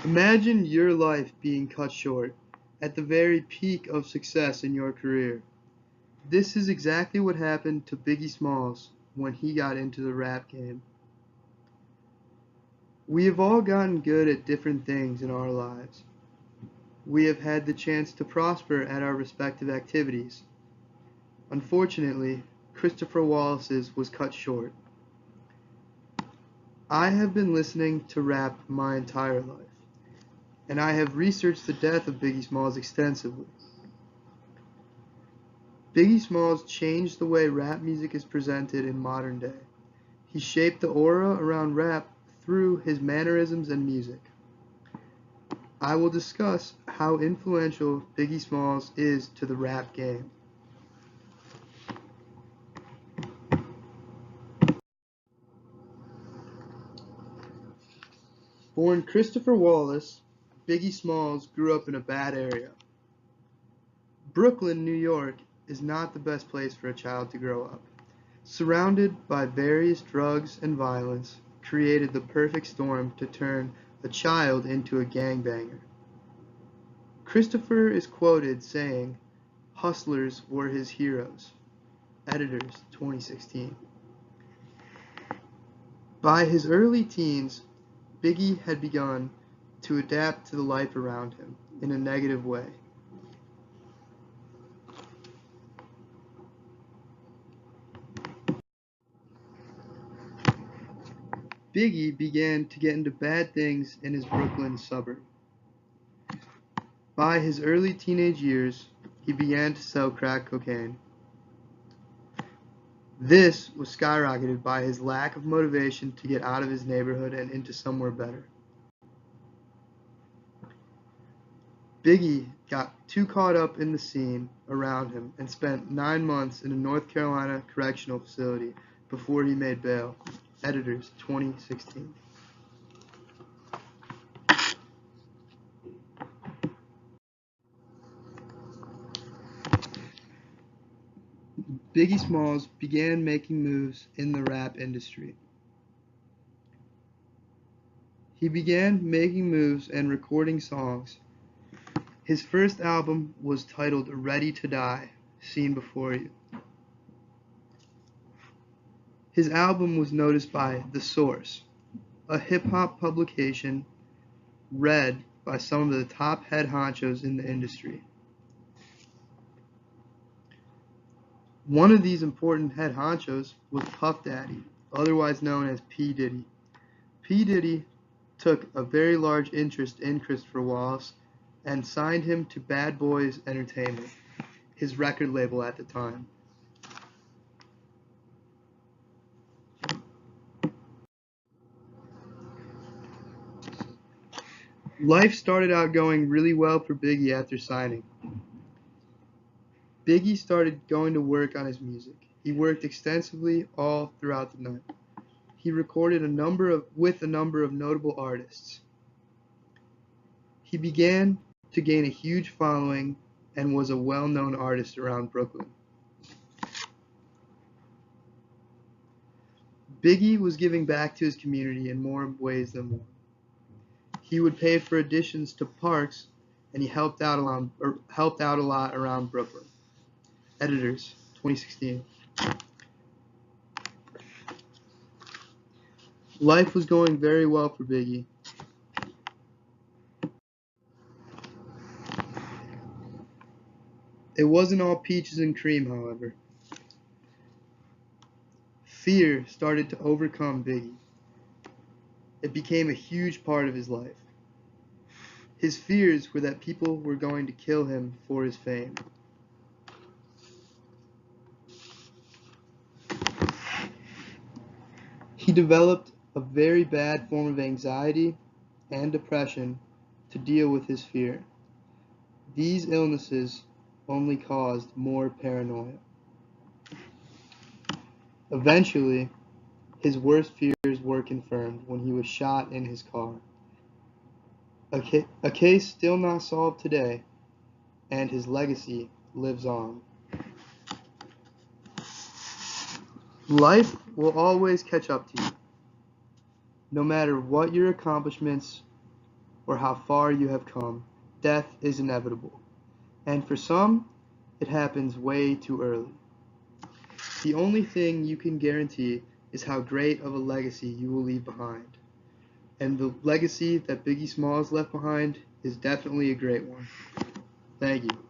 Imagine your life being cut short at the very peak of success in your career. This is exactly what happened to Biggie Smalls when he got into the rap game. We have all gotten good at different things in our lives. We have had the chance to prosper at our respective activities. Unfortunately, Christopher Wallace's was cut short. I have been listening to rap my entire life, and I have researched the death of Biggie Smalls extensively. Biggie Smalls changed the way rap music is presented in modern day. He shaped the aura around rap through his mannerisms and music. I will discuss how influential Biggie Smalls is to the rap game. Born Christopher Wallace, Biggie Smalls grew up in a bad area. Brooklyn, New York is not the best place for a child to grow up. Surrounded by various drugs and violence created the perfect storm to turn a child into a gangbanger. Christopher is quoted saying, "Hustlers were his heroes." Editors, 2016. By his early teens, Biggie had begun to adapt to the life around him in a negative way. Biggie began to get into bad things in his Brooklyn suburb. By his early teenage years, he began to sell crack cocaine. This was skyrocketed by his lack of motivation to get out of his neighborhood and into somewhere better. Biggie got too caught up in the scene around him and spent 9 months in a North Carolina correctional facility before he made bail. Editors, 2016. Biggie Smalls began making moves in the rap industry. He began making moves and recording songs. His first album was titled Ready to Die, Seen Before You. His album was noticed by The Source, a hip-hop publication read by some of the top head honchos in the industry. One of these important head honchos was Puff Daddy, otherwise known as P. Diddy. P. Diddy took a very large interest in Christopher Wallace and signed him to Bad Boys Entertainment, his record label at the time. Life started out going really well for Biggie after signing. Biggie started going to work on his music. He worked extensively all throughout the night. He recorded with a number of notable artists. He began to gain a huge following and was a well-known artist around Brooklyn. Biggie was giving back to his community in more ways than one. He would pay for additions to parks, and he helped out a lot around Brooklyn. Editors, 2016. Life was going very well for Biggie. It wasn't all peaches and cream, however. Fear started to overcome Biggie. It became a huge part of his life. His fears were that people were going to kill him for his fame. He developed a very bad form of anxiety and depression to deal with his fear. These illnesses only caused more paranoia. Eventually, his worst fears were confirmed when he was shot in his car. A case still not solved today, and his legacy lives on. Life will always catch up to you, no matter what your accomplishments or how far you have come. Death is inevitable. And for some, it happens way too early. The only thing you can guarantee is how great of a legacy you will leave behind. And the legacy that Biggie Smalls left behind is definitely a great one. Thank you.